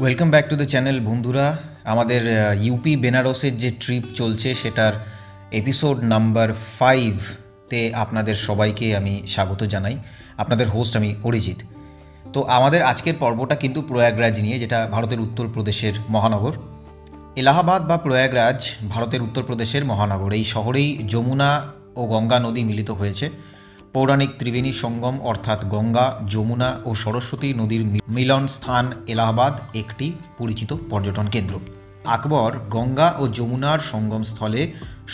Welcome back to the channel বন্ধুরা। আমাদের UP বেনারসের যে ট্রিপ চলছে সেটার এপিসোড নাম্বার 5-তে আপনাদের সবাইকে আমি স্বাগত জানাই। আপনাদের হোস্ট আমি অরিজিৎ। তো আমাদের আজকের পর্বটা কিন্তু প্রয়াগরাজ নিয়ে, যেটা ভারতের উত্তরপ্রদেশের মহানগর। এলাহাবাদ বা প্রয়াগরাজ ভারতের উত্তরপ্রদেশের মহানগর। এই শহরেই যমুনা ও গঙ্গা নদী মিলিত হয়েছে। পৌরাণিক ত্রিবেণী সঙ্গম অর্থাৎ গঙ্গা, যমুনা ও সরস্বতী নদীর মিলন স্থান এলাহাবাদ একটি পরিচিত পর্যটন কেন্দ্র। আকবর গঙ্গা ও যমুনার সঙ্গমস্থলে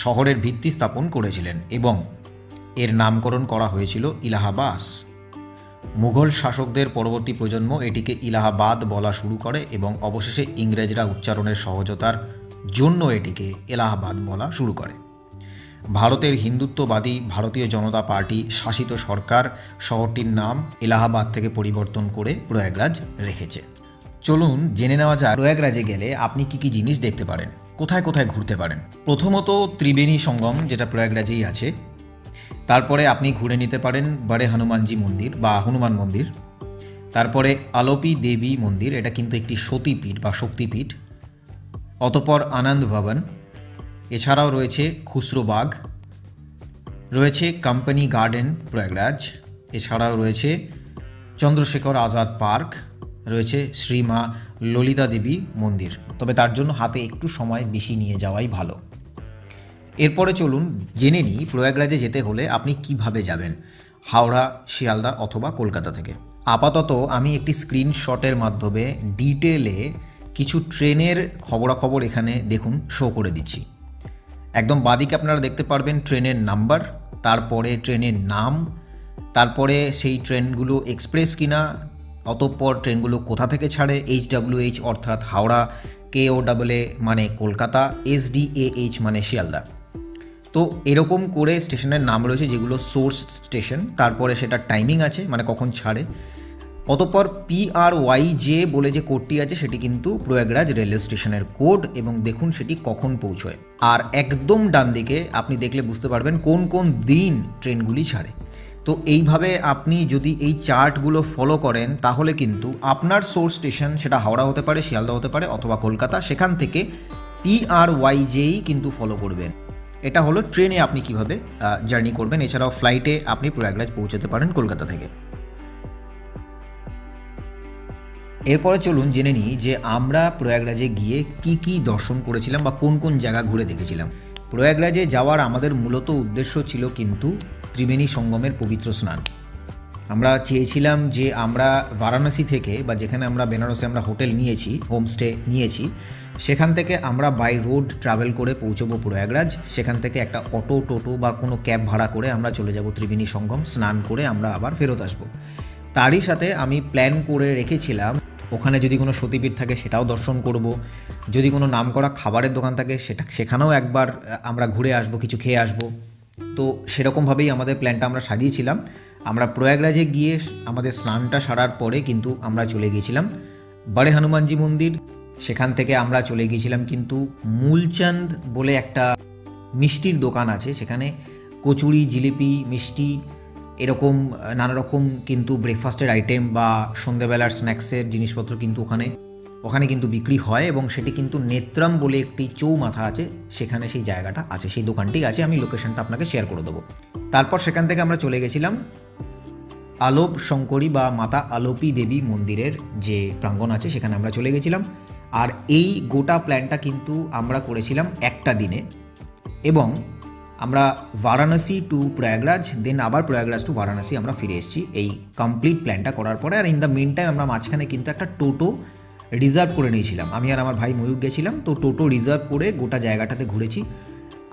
শহরের ভিত্তি স্থাপন করেছিলেন এবং এর নামকরণ করা হয়েছিল ইলাহাবাস। মুঘল শাসকদের পরবর্তী প্রজন্ম এটিকে ইলাহাবাদ বলা শুরু করে এবং অবশেষে ইংরেজরা উচ্চারণের সহজতার জন্য এটিকে এলাহাবাদ বলা শুরু করে। ভারতের হিন্দুত্ববাদী ভারতীয় জনতা পার্টি শাসিত সরকার শহরটির নাম এলাহাবাদ থেকে পরিবর্তন করে প্রয়াগরাজ রেখেছে। চলুন জেনে নেওয়া যায় প্রয়াগরাজে গেলে আপনি কি কি জিনিস দেখতে পারেন, কোথায় কোথায় ঘুরতে পারেন। প্রথমত ত্রিবেণী সঙ্গম, যেটা প্রয়াগরাজেই আছে। তারপরে আপনি ঘুরে নিতে পারেন বড়ে হনুমানজি মন্দির বা হনুমান মন্দির। তারপরে আলোপি দেবী মন্দির, এটা কিন্তু একটি সতীপীঠ বা শক্তিপীঠ। অতঃপর আনন্দ ভবন, এছাড়াও রয়েছে খুসরোবাগ, রয়েছে কোম্পানি গার্ডেন প্রয়াগরাজ, এছাড়াও রয়েছে চন্দ্রশেখর আজাদ পার্ক, রয়েছে শ্রী মা ললিতা দেবী মন্দির। তবে তার জন্য হাতে একটু সময় বেশি নিয়ে যাওয়াই ভালো। এরপরে চলুন জেনে নিই প্রয়াগরাজে যেতে হলে আপনি কিভাবে যাবেন, হাওড়া, শিয়ালদা অথবা কলকাতা থেকে। আপাতত আমি একটি স্ক্রিনশটের মাধ্যমে ডিটেলে কিছু ট্রেনের খবরাখবর এখানে দেখুন শো করে দিচ্ছি। একদম বাদিকে আপনারা দেখতে পারবেন ট্রেনের নাম্বার, তারপরে ট্রেনের নাম, তারপরে সেই ট্রেনগুলো এক্সপ্রেস কিনা, অতঃপর ট্রেনগুলো কোথা থেকে ছাড়ে, HWH অর্থাৎ হাওড়া, KOAA মানে কলকাতা, SDAH মানে শিয়ালদা। তো এরকম করে স্টেশনের নাম রয়েছে যেগুলো সোর্স স্টেশন, তারপরে সেটা টাইমিং আছে মানে কখন ছাড়ে। অতঃপর PRYJ বলে যে কোডটি আছে সেটি কিন্তু প্রয়াগরাজ রেলওয়ে স্টেশনের কোড এবং দেখুন সেটি কখন পৌঁছয়। আর একদম ডান দিকে আপনি দেখলে বুঝতে পারবেন কোন কোন দিন ট্রেনগুলি ছাড়ে। তো এইভাবে আপনি যদি এই চার্টগুলো ফলো করেন তাহলে কিন্তু আপনার সোর্স স্টেশন, সেটা হাওড়া হতে পারে, শিয়ালদা হতে পারে অথবা কলকাতা, সেখান থেকে PRYJই কিন্তু ফলো করবেন। এটা হলো ট্রেনে আপনি কিভাবে জার্নি করবেন। এছাড়াও ফ্লাইটে আপনি প্রয়াগরাজ পৌঁছাতে পারেন কলকাতা থেকে। এরপরে চলুন জেনে নিই যে আমরা প্রয়াগরাজে গিয়ে কি কি দর্শন করেছিলাম বা কোন কোন জায়গা ঘুরে দেখেছিলাম। প্রয়াগরাজে যাওয়ার আমাদের মূলত উদ্দেশ্য ছিল কিন্তু ত্রিবেণী সঙ্গমের পবিত্র স্নান। আমরা চেয়েছিলাম যে আমরা বারাণসী থেকে বা যেখানে আমরা বেনারসে আমরা হোটেল নিয়েছি, হোমস্টে নিয়েছি, সেখান থেকে আমরা বাই রোড ট্রাভেল করে পৌঁছবো প্রয়াগরাজ। সেখান থেকে একটা অটো, টোটো বা কোনো ক্যাব ভাড়া করে আমরা চলে যাব ত্রিবেণী সঙ্গম, স্নান করে আমরা আবার ফেরত আসবো। তারই সাথে আমি প্ল্যান করে রেখেছিলাম ওখানে যদি কোনো সতীপীঠ থাকে সেটাও দর্শন করব, যদি কোনো নামকরা খাবারের দোকান থাকে সেখানেও একবার আমরা ঘুরে আসবো, কিছু খেয়ে আসবো। তো সেরকমভাবেই আমাদের প্ল্যানটা আমরা সাজিয়েছিলাম। আমরা প্রয়াগরাজে গিয়ে আমাদের স্নানটা সারার পরে কিন্তু আমরা চলে গিয়েছিলাম বড়ে হনুমানজি মন্দির। সেখান থেকে আমরা চলে গিয়েছিলাম কিন্তু মূলচাঁদ বলে একটা মিষ্টির দোকান আছে, সেখানে কচুরি, জিলিপি, মিষ্টি এরকম নানা রকম কিন্তু ব্রেকফাস্টের আইটেম বা সন্ধ্যেবেলার স্ন্যাক্সের জিনিসপত্র কিন্তু ওখানে কিন্তু বিক্রি হয় এবং সেটি কিন্তু নেত্রম বলে একটি চৌমাথা আছে, সেখানে সেই জায়গাটা আছে, সেই দোকানটি আছে। আমি লোকেশনটা আপনাকে শেয়ার করে দেবো। তারপর সেখান থেকে আমরা চলে গেছিলাম আলোপ শঙ্করী বা মাতা আলোপি দেবী মন্দিরের যে প্রাঙ্গণ আছে সেখানে আমরা চলে গেছিলাম। আর এই গোটা প্ল্যানটা কিন্তু আমরা করেছিলাম একটা দিনে এবং আমরা বারাণসী টু প্রয়াগরাজ, দেন আবার প্রয়াগরাজ টু বারাণসী আমরা ফিরে এসেছি এই কমপ্লিট প্ল্যানটা করার পরে। আর ইন দ্য মেন টাইম আমরা মাঝখানে কিন্তু একটা টোটো রিজার্ভ করে নিয়েছিলাম, আমি আর আমার ভাই ময়ূক গেছিলাম। তো টোটো রিজার্ভ করে গোটা জায়গাটাতে ঘুরেছি।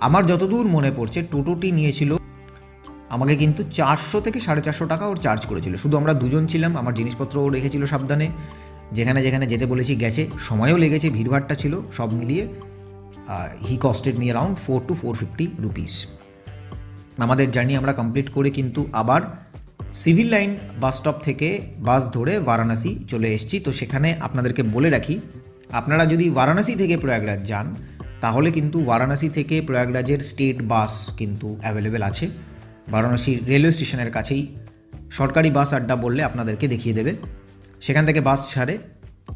আমার যতদূর মনে পড়ছে টোটোটি নিয়েছিল আমাকে কিন্তু 400 থেকে 450 টাকা ওর চার্জ করেছিল। শুধু আমরা দুজন ছিলাম, আমার জিনিসপত্রও রেখেছিল সাবধানে, যেখানে যেখানে যেতে বলেছি গেছে, সময়ও লেগেছে, ভিড়ভাড়টা ছিল, সব মিলিয়ে he costed me around 4 to 450 rupees. আমাদের জার্নি আমরা কমপ্লিট করে কিন্তু আবার সিভিল লাইন বাস স্টপ থেকে বাস ধরে বারাণসী চলে এসেছি। তো সেখানে আপনাদেরকে বলে রাখি, আপনারা যদি বারাণসী থেকে প্রয়াগরাজ যান তাহলে কিন্তু বারাণসী থেকে প্রয়াগরাজের স্টেট বাস কিন্তু অ্যাভেলেবেল আছে। বারাণসী রেলওয়ে স্টেশনের কাছেই সরকারি বাস আড্ডা বললে আপনাদেরকে দেখিয়ে দেবে। সেখান থেকে বাস ছাড়ে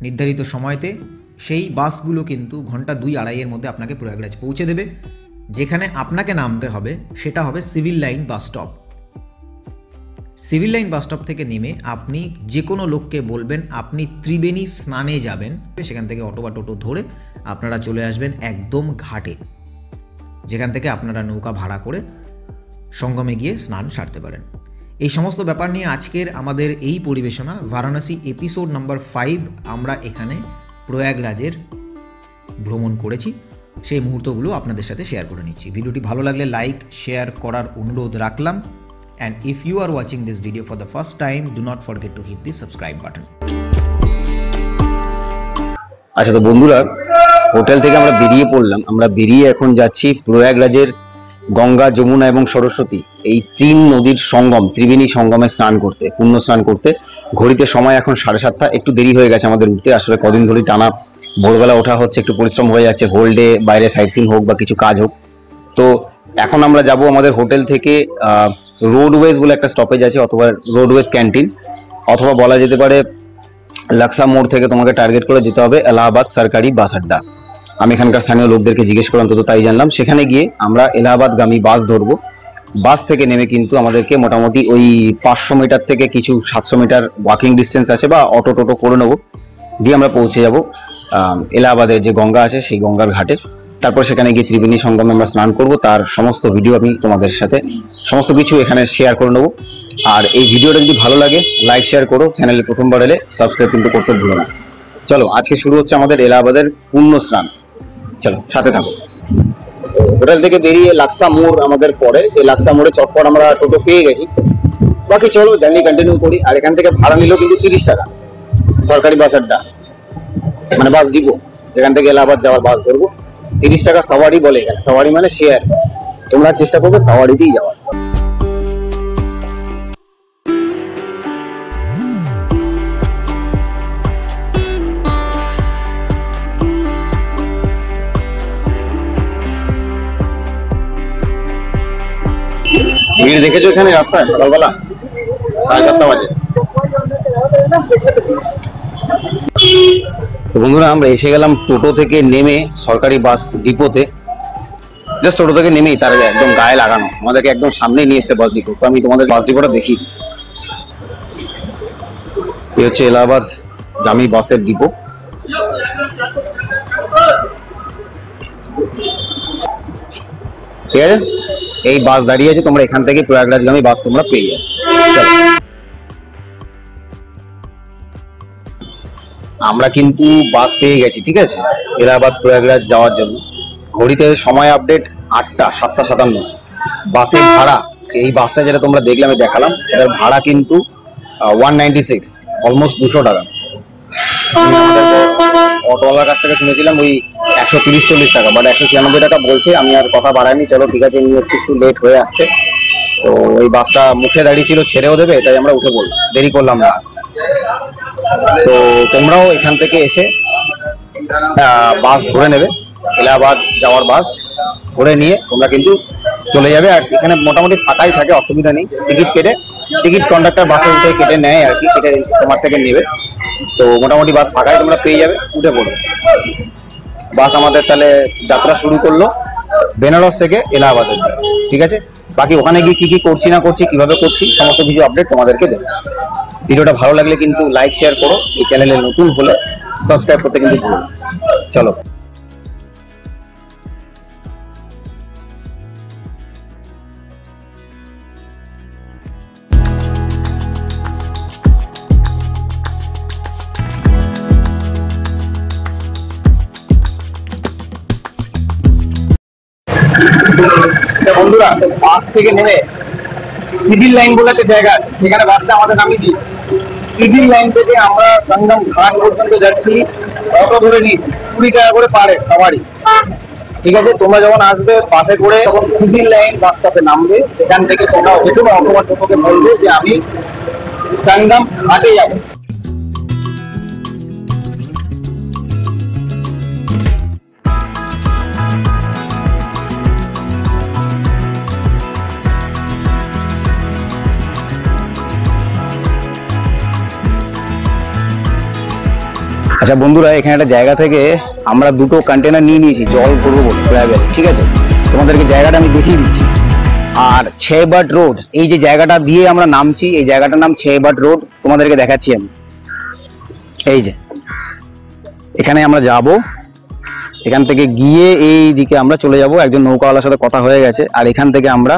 নির্ধারিত সময়তে সেই বাসগুলো কিন্তু ঘন্টা 2-2.5-এর মধ্যে আপনাকে প্রয়াগরাজ পৌঁছে দেবে। যেখানে আপনাকে নামতে হবে সেটা হবে civil line bus stop. Civil line bus stop থেকে নেমে আপনি যে কোনো লোককে বলবেন আপনি ত্রিবেণী স্নানে যাবেন, সেখান থেকে অটো বা টোটো ধরে আপনারা চলে আসবেন একদম ঘাটে, যেখান থেকে আপনারা নৌকা ভাড়া করে সঙ্গমে গিয়ে স্নান সারতে পারেন। এই সমস্ত ব্যাপার নিয়ে আজকের আমাদের এই পরিবেশনা বারাণসী এপিসোড নাম্বার 5। আমরা এখানে প্রয়াগরাজের ভ্রমণ করেছি, সেই মুহূর্তগুলো আপনাদের সাথে শেয়ার করে নিচ্ছি। ভিডিওটি ভালো লাগলে লাইক শেয়ার করার অনুরোধ রাখলাম। And if you are watching this video for the first time, do not forget to hit the subscribe button. আচ্ছা, তো বন্ধুরা, হোটেল থেকে আমরা বেরিয়ে পড়লাম। আমরা বেরিয়ে এখন যাচ্ছি প্রয়াগরাজের গঙ্গা, যমুনা এবং সরস্বতী এই 3 নদীর সঙ্গম, ত্রিবেণী সঙ্গমে স্নান করতে, পুণ্য স্নান করতে। ঘড়িতে সময় এখন 7:30। একটু দেরি হয়ে গেছে আমাদের উঠতে। আসলে কদিন ধরে টানা ভোরবেলা ওঠা হচ্ছে, একটু পরিশ্রম হয়ে যাচ্ছে, হোল ডে বাইরে সাইট সিইং হোক বা কিছু কাজ হোক। তো এখন আমরা যাব আমাদের হোটেল থেকে রোডওয়েজ বলে একটা স্টপেজ আছে, অথবা রোডওয়েজ ক্যান্টিন, অথবা বলা যেতে পারে লাক্সা মোড় থেকে তোমাকে টার্গেট করে যেতে হবে এলাহাবাদ সরকারি বাস আড্ডা। আমি এখানকার স্থানীয় লোকদেরকে জিজ্ঞেস করলাম, তো তাই জানলাম। সেখানে গিয়ে আমরা এলাহাবাদগামী বাস ধরবো। বাস থেকে নেমে কিন্তু আমাদেরকে মোটামুটি ওই 500 মিটার থেকে কিছু 700 মিটার ওয়াকিং ডিস্টেন্স আছে, বা অটো টোটো করে নেবো, দিয়ে আমরা পৌঁছে যাব এলাহাবাদের যে গঙ্গা আছে সেই গঙ্গার ঘাটে। তারপর সেখানে গিয়ে ত্রিবেণী সঙ্গমে আমরা স্নান করব। তার সমস্ত ভিডিও আমি তোমাদের সাথে সমস্ত কিছু এখানে শেয়ার করে নেবো। আর এই ভিডিওটা যদি ভালো লাগে লাইক শেয়ার করো, চ্যানেলে প্রথমবার এলে সাবস্ক্রাইব কিন্তু করতে ভুলো না। চলো, আজকে শুরু হচ্ছে আমাদের এলাহাবাদের পুণ্য স্নান। চলো, সাথে থাকো। হোটেল থেকে বেরিয়ে লাক্সা মোড় আমাদের পরে, যে লাক্সা মোড়ে চটপট আমরা টোটো পেয়ে গেছি। বাকি চলো জার্নি কন্টিনিউ করি। আর এখান থেকে ভাড়া নিল কিন্তু 30 টাকা, সরকারি বাস আড্ডা মানে বাস ডিপো, যেখান থেকে এলাহাবাদ যাওয়ার বাস ধরবো। 30 টাকা সাওয়ারি বলে এখানে। সাওয়ারি মানে শেয়ার। তোমরা চেষ্টা করবে সাওয়ারিতেই যাওয়ার। ভিড় দেখেছো এখানে রাস্তায় সকালবেলা 7:30 বাজে। তো বন্ধুরা, আমরা এসে গেলাম টোটো থেকে নেমে সরকারি বাস ডিপোতে। জাস্ট টোটো থেকে নেমেই তার একদম গায়ে লাগানো, আমাদেরকে একদম সামনেই নিয়ে এসেছে বাস ডিপো। তো আমি তোমাদের বাস ডিপোটা দেখি। এই হচ্ছে এলাহাবাদ গামী বাসের ডিপো। ঠিক আছে, এই বাস দাঁড়িয়ে আছে, তোমরা এখান থেকে প্রয়াগরাজগামী বাস তোমরা পেয়ে যাবে। চলো, আমরা কিন্তু বাস পেয়ে গেছি। ঠিক আছে, এলাহাবাদ প্রয়াগরাজ যাওয়ার জন্য। ঘড়িতে সময় আপডেট 8টা 7:57। বাসের ভাড়া, এই বাসটা যেটা তোমরা দেখলে আমি দেখালাম, সেটার ভাড়া কিন্তু 196, অলমোস্ট 200 টাকা। অটোওয়ালার কাছ থেকে শুনেছিলাম ওই 130-140 টাকা, বাট 196 টাকা বলছে। আমি আর কথা বাড়াইনি। চলো ঠিক আছে, একটু লেট হয়ে আসছে। তো ওই বাসটা মুখে দাঁড়িয়ে ছিল, ছেড়েও দেবে, তাই আমরা উঠে পড়লাম, দেরি করলাম না। তো তোমরাও এখান থেকে এসে বাস ধরে নেবে, এলাহাবাদ যাওয়ার বাস ধরে নিয়ে তোমরা কিন্তু চলে যাবে। আর এখানে মোটামুটি ফাঁকাই থাকে, অসুবিধা নেই। টিকিট কন্ডাক্টর বাসে উঠে কেটে নেয় আর কি, কেটে তোমার থেকে নেবে। তো মোটামুটি বাস ফাঁকাই তোমরা পেয়ে যাবে, উঠে পড়বে। বাস আমাদের তাহলে যাত্রা শুরু করলো বেনারস থেকে এলাহাবাদের। ঠিক আছে, বাকি ওখানে গিয়ে কি কি করছি না করছি, কিভাবে করছি, সমস্ত কিছু আপডেট তোমাদেরকে দেবো। ভিডিওটা ভালো লাগলে কিন্তু লাইক শেয়ার করো, এই চ্যানেলে নতুন হলে সাবস্ক্রাইব করতে কিন্তু ভুলো না। চলো, বন্ধুরা, বাস থেকে নেমে সিভিল লাইন বলে একটা জায়গা আছে, সেখানে বাসটা আমাদের নামিয়ে দিই। সিভিল লাইন থেকে আমরা সঙ্গম ঘাট পর্যন্ত যাচ্ছি, অটো ধরে নিই 20 টাকা করে পারে সাওয়ারি। ঠিক আছে, তোমরা যখন আসবে বাসে করে, তখন সিভিল লাইন বাস স্টপে নামবে। সেখান থেকে তোমরা হেঁটে বা অথবা টোটোকে বলবে যে আমি সঙ্গম ঘাটে যাবো। আচ্ছা বন্ধুরা, এখানে একটা জায়গা থেকে আমরা দুটো কন্টেনার নিয়ে নিয়েছি জল করবো বলে প্রয়াগের, ঠিক আছে? তোমাদেরকে জায়গাটা আমি দেখিয়ে দিচ্ছি। আর 6 বাট রোড, এই যে জায়গাটা দিয়ে আমরা নামছি, এই জায়গাটার নাম 6 বাট রোড, তোমাদেরকে দেখাচ্ছি আমি। এই যে এখানে আমরা যাব, এখান থেকে গিয়ে এই দিকে আমরা চলে যাব। একজন নৌকাওয়ালার সাথে কথা হয়ে গেছে। আর এখান থেকে আমরা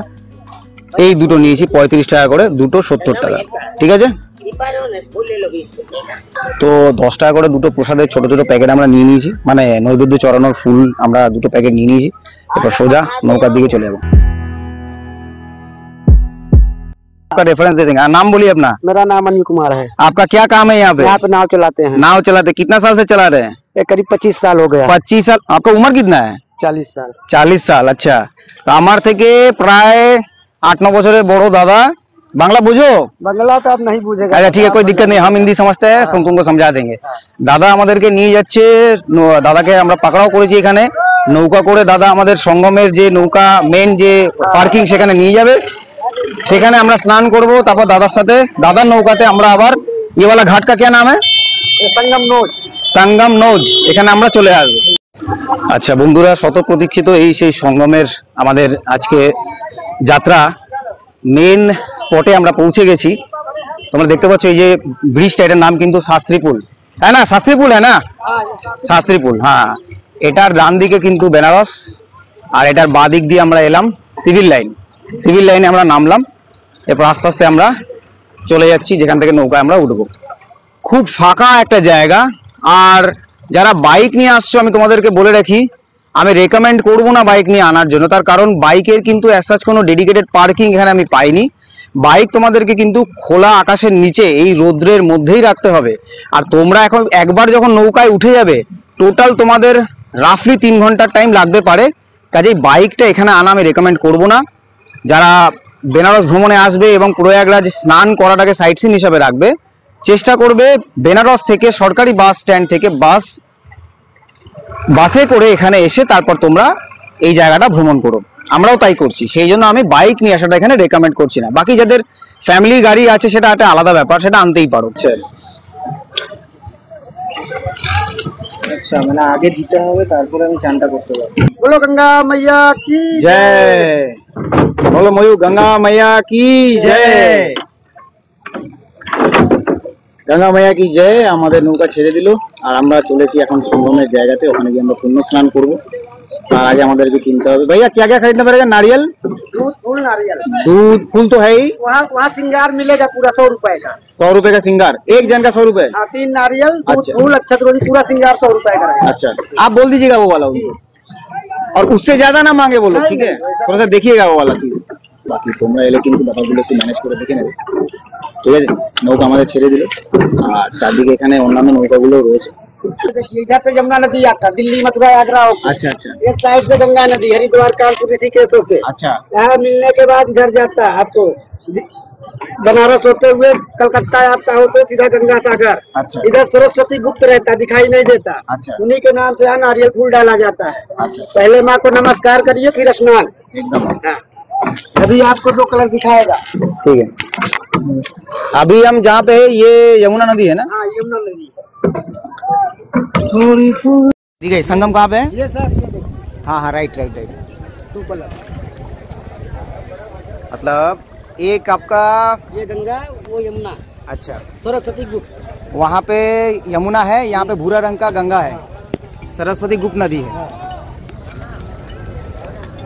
এই দুটো নিয়েছি 35 টাকা করে, দুটো 70 টাকা, ঠিক আছে? তো 10 টাকা করে দুটো প্রসাদের ছোট ছোট প্যাকেট আমরা নিয়ে নিয়েছি, মানে নৈবেদ্য চড়ানোর ফুল আমরা দুটো প্যাকেট নিয়ে নিয়েছি। এরপর সোজা নৌকার দিকে চলে যাবো। आपका रेफरेंस दे देंगे। नाम बोलिए अपना। मेरा नाम अनिल कुमार है। आपका क्या काम है यहाँ पे? यहाँ पे नाव चलाते हैं। नाव चलाते कितना साल से चला रहे हैं? ये करीब 25 साल हो गया। 25 साल। आपका उम्र कितना है? 40 साल। 40 साल। अच्छा, तो আমার থেকে প্রায় 8-9 বছরের বড় দাদা। বাংলা বুঝো? बांग्ला तो आप नहीं बुझेगा। अच्छा ठीक है, कोई दिक्कत नहीं, हम हिंदी समझते हैं, तुमको समझा देंगे। দাদা আমাদেরকে নিয়ে যাচ্ছে, দাদাকে আমরা পাকড়াও করেছি এখানে। নৌকা করে দাদা আমাদের সঙ্গমের যে নৌকা মেন যে পার্কিং সেখানে নিয়ে যাবে, সেখানে আমরা স্নান করব। তারপর দাদার সাথে দাদার নৌকাতে আমরা আবার ये वाला घाट का क्या नाम है? संगम नोज। संगम नोज, এখানে আমরা চলে আসবো। আচ্ছা বন্ধুরা, শত প্রতীক্ষিত এই সেই সঙ্গমের আমাদের আজকে যাত্রা মেন স্পটে আমরা পৌঁছে গেছি। তোমরা দেখতে পাচ্ছ এই যে ব্রিজটা, এটার নাম কিন্তু শাস্ত্রী পুল, হ্যাঁ না? শাস্ত্রী পুল হ্যাঁ না? শাস্ত্রী পুল, হ্যাঁ। এটার ডান দিকে কিন্তু বেনারস, আর এটার বাঁ দিক দিয়ে আমরা এলাম সিভিল লাইন। সিভিল লাইনে আমরা নামলাম, এরপর আস্তে আস্তে আমরা চলে যাচ্ছি যেখান থেকে নৌকায় আমরা উঠবো। খুব ফাঁকা একটা জায়গা। আর যারা বাইক নিয়ে আসছো, আমি তোমাদেরকে বলে রাখি, আমি রেকমেন্ড করবো না বাইক নিয়ে আনার জন্য। তার কারণ বাইকের কিন্তু অ্যাজ কোনো ডেডিকেটেড পার্কিং এখানে আমি পাইনি। বাইক তোমাদেরকে কিন্তু খোলা আকাশের নিচে এই রোদ্রের মধ্যেই রাখতে হবে। আর তোমরা এখন একবার যখন নৌকায় উঠে যাবে, টোটাল তোমাদের রাফলি 3 ঘন্টার টাইম লাগতে পারে। কাজেই বাইকটা এখানে আনা আমি রেকমেন্ড করবো না। যারা বেনারস ভ্রমণে আসবে এবং প্রয়াগরাজ স্নান করাটাকে সাইট সিন হিসাবে রাখবে, চেষ্টা করবে বেনারস থেকে সরকারি বাস স্ট্যান্ড থেকে বাসে করে এখানে এসে তারপর তোমরা এই জায়গাটা ভ্রমণ করো। আমরাও তাই করছি, সেই জন্য আমি বাইক নিয়ে আসাটা এখানে রেকমেন্ড করছি না। বাকি যাদের ফ্যামিলি গাড়ি আছে সেটা একটা আলাদা ব্যাপার, সেটা আনতেই পারো। अच्छा, मैंने आगे जीते হবে তারপরে আমি চানটা করতে পারবো। बोलो गंगा मैया की जय। बोलो मयूर, गंगा मैया की जय। গঙ্গা মাইয়া কি জয়। আমাদের নৌকা ছেড়ে দিল আর আমরা চলেছি এখন সঙ্গমের জায়গাতে, ওখানে গিয়ে আমরা পুণ্য স্নান করবো। তার আগে আমাদেরকে কিনতে হবে भैया क्या क्या खरीदना पड़ेगा? नारियल, दूध, फूल, नारियल। दूध फूल तो है ही। वहाँ सिंगार मिलेगा पूरा 100 रुपए का। 100 रुपए का सिंगार, एक जन का 100 रुपए। 3 नारियल, दूध, अच्छा। फूल, अक्षत रोटी, पूरा सिंगार 100 रुपए का रहेगा। अच्छा, आप बोल दीजिएगा वो वाला उनको, और उससे ज्यादा ना मांगे बोलो, ठीक है? थोड़ा सा देखिएगा वो वाला चीज। বাকি তোমরা এলে কিন্তু ব্যাপারগুলো একটু ম্যানেজ করে দেখে নেবে, ঠিক আছে? নৌকা আমাদের ছেড়ে দিল আর চারদিকে এখানে অন্যান্য নৌকাগুলো রয়েছে। देखिए इधर से यमुना नदी आता है, दिल्ली मथुरा आगरा होके। अच्छा अच्छा इस साइड से गंगा नदी हरिद्वार कानपुर ऋषिकेश होके। अच्छा यहाँ मिलने के बाद इधर जाता है आपको बनारस होते हुए कलकत्ता आपका होते सीधा गंगा सागर। अच्छा इधर सरस्वती गुप्त रहता, दिखाई नहीं देता। अच्छा उन्हीं के नाम से यहाँ नारियल फूल डाला जाता है। अच्छा पहले माँ को नमस्कार करिए, फिर स्नान। एकदम हाँ। अभी आपको 2 कलर दिखाएगा। ठीक है। अभी हम जहाँ पे है ये यमुना नदी है ना? हाँ, यमुना नदी। ठीक है। संगम कहाँ पे है? ये सर ये देखिए, हाँ हाँ, राइट राइट राइट। 2 कलर। मतलब एक आपका, ये गंगा, वो यमुना। अच्छा, सरस्वती गुप्त। वहाँ पे यमुना है, यहाँ पे भूरा रंग का गंगा है, सरस्वती गुप्त नदी है।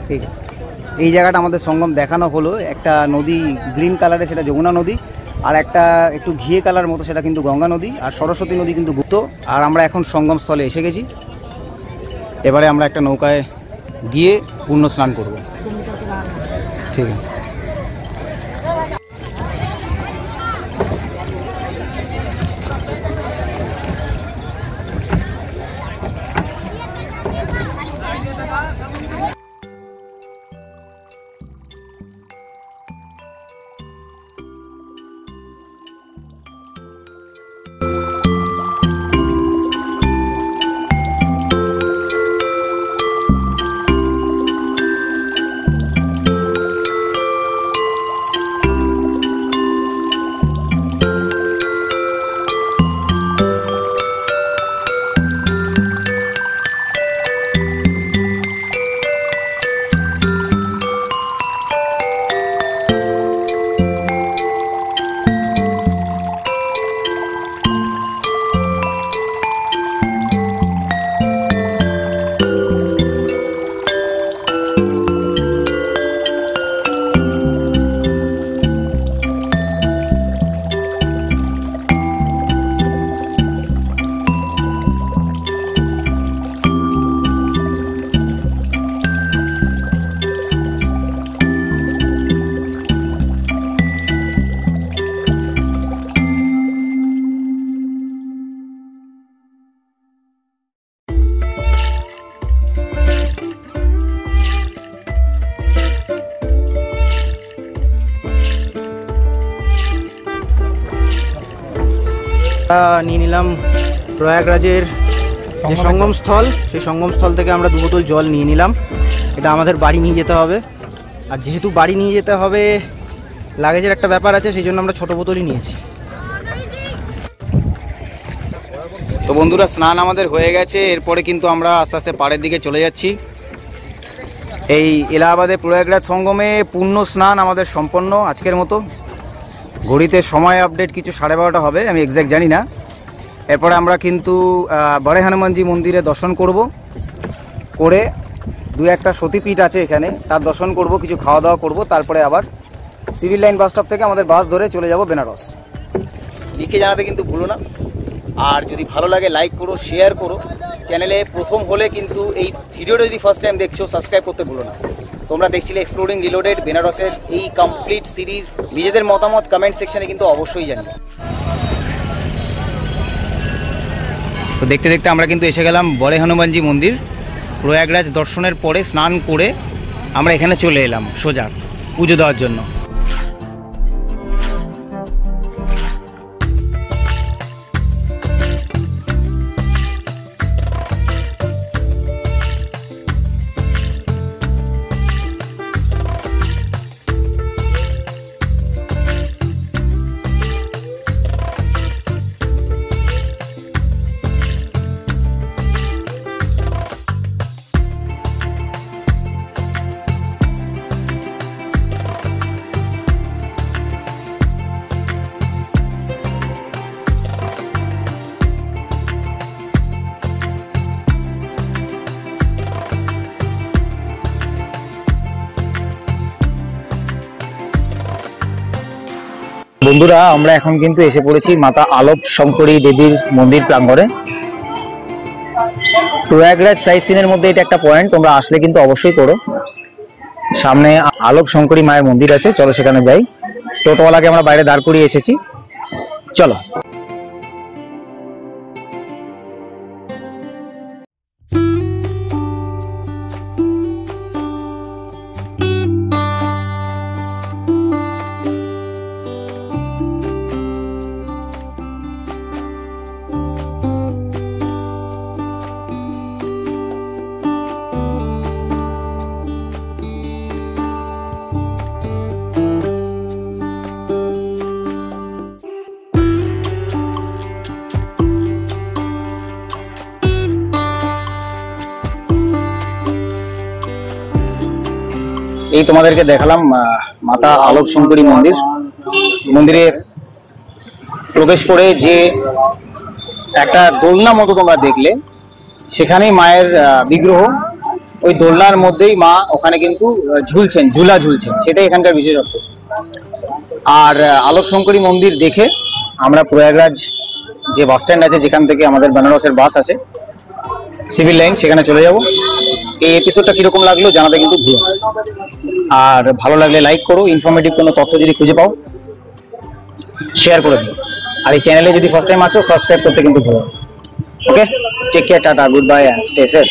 ঠিক এই জায়গাটা আমাদের সঙ্গম দেখানো হলো। একটা নদী গ্রিন কালারে, সেটা যমুনা নদী, আর একটা একটু ঘিয়ে কালার মতো সেটা কিন্তু গঙ্গা নদী, আর সরস্বতী নদী কিন্তু গুপ্ত। আর আমরা এখন সঙ্গম স্থলে এসে গেছি। এবারে আমরা একটা নৌকায় গিয়ে পূর্ণ স্নান করব। ঠিক আছে। নিয়ে নিলাম প্রয়াগরাজের যে সঙ্গম স্থল, সেই সঙ্গম স্থল থেকে আমরা 2 বোতল জল নিয়ে নিলাম। এটা আমাদের বাড়ি নিয়ে যেতে হবে, আর যেহেতু বাড়ি নিয়ে যেতে হবে লাগেজের একটা ব্যাপার আছে, সেই জন্য আমরা ছোটো বোতলই নিয়েছি। তো বন্ধুরা, স্নান আমাদের হয়ে গেছে। এরপরে কিন্তু আমরা আস্তে আস্তে পাড়ের দিকে চলে যাচ্ছি। এই এলাহাবাদে প্রয়াগরাজ সঙ্গমে পূর্ণ স্নান আমাদের সম্পন্ন আজকের মতো। ঘড়িতে সময় আপডেট কিছু 12:30 হবে, আমি এক্স্যাক্ট জানি না। এরপরে আমরা কিন্তু বড়ে হনুমানজি মন্দিরে দর্শন করব, করে 2-1টা সতীপীঠ আছে এখানে, তার দর্শন করব, কিছু খাওয়া দাওয়া করব। তারপরে আবার সিভিল লাইন বাস স্টপ থেকে আমাদের বাস ধরে চলে যাব বেনারস। লিখে জানাতে কিন্তু ভুলো না। আর যদি ভালো লাগে লাইক করো, শেয়ার করো। চ্যানেলে প্রথম হলে কিন্তু এই ভিডিওটা যদি ফার্স্ট টাইম দেখছো, সাবস্ক্রাইব করতে ভুলো না। তোমরা দেখছিলে এক্সপ্লোরিং রিলোডেড বেনারসের এই কমপ্লিট সিরিজ। নিজেদের মতামত কমেন্ট সেকশনে কিন্তু অবশ্যই জানিও। তো দেখতে দেখতে আমরা কিন্তু এসে গেলাম বড়ে হনুমানজি মন্দির। প্রয়াগরাজ দর্শনের পরে স্নান করে আমরা এখানে চলে এলাম সোজা পুজো দেওয়ার জন্য। বন্ধুরা, আমরা এখন কিন্তু এসে পড়েছি মাতা আলোক শঙ্করী দেবীর মন্দির প্রাঙ্গণে। প্রয়াগরাজ সাইট সিনের মধ্যে এটা একটা পয়েন্ট, তোমরা আসলে কিন্তু অবশ্যই করো। সামনে আলোক শঙ্করী মায়ের মন্দির আছে, চলো সেখানে যাই। টোটোওয়ালাকে আমরা বাইরে দাঁড় করিয়ে এসেছি, চলো। এই তোমাদেরকে দেখালাম মাতা আলোক শঙ্করী মন্দির। মন্দিরে প্রবেশ করে যে একটা দোলনা মতো তোমরা দেখলে, সেখানেই মায়ের বিগ্রহ। ওই দোলনার মধ্যেই মা ওখানে কিন্তু ঝুলছেন, ঝুলা ঝুলছেন, সেটাই এখানকার বিশেষত্ব। আর আলোক শঙ্করী মন্দির দেখে আমরা প্রয়াগরাজ যে বাস স্ট্যান্ড আছে, যেখান থেকে আমাদের বেনারসের বাস আছে সিভিল লাইন, সেখানে চলে যাব। এই এপিসোডটা কিরকম লাগলো জানাতে কিন্তু ভুলো না। আর ভালো লাগলে লাইক করো, ইনফরমেটিভ কোনো তথ্য যদি খুঁজে পাও শেয়ার করে দিও। আর এই চ্যানেলে যদি ফার্স্ট টাইম আছো, সাবস্ক্রাইব করতে কিন্তু ভুলো না। Okay, take care, tata, goodbye, stay safe.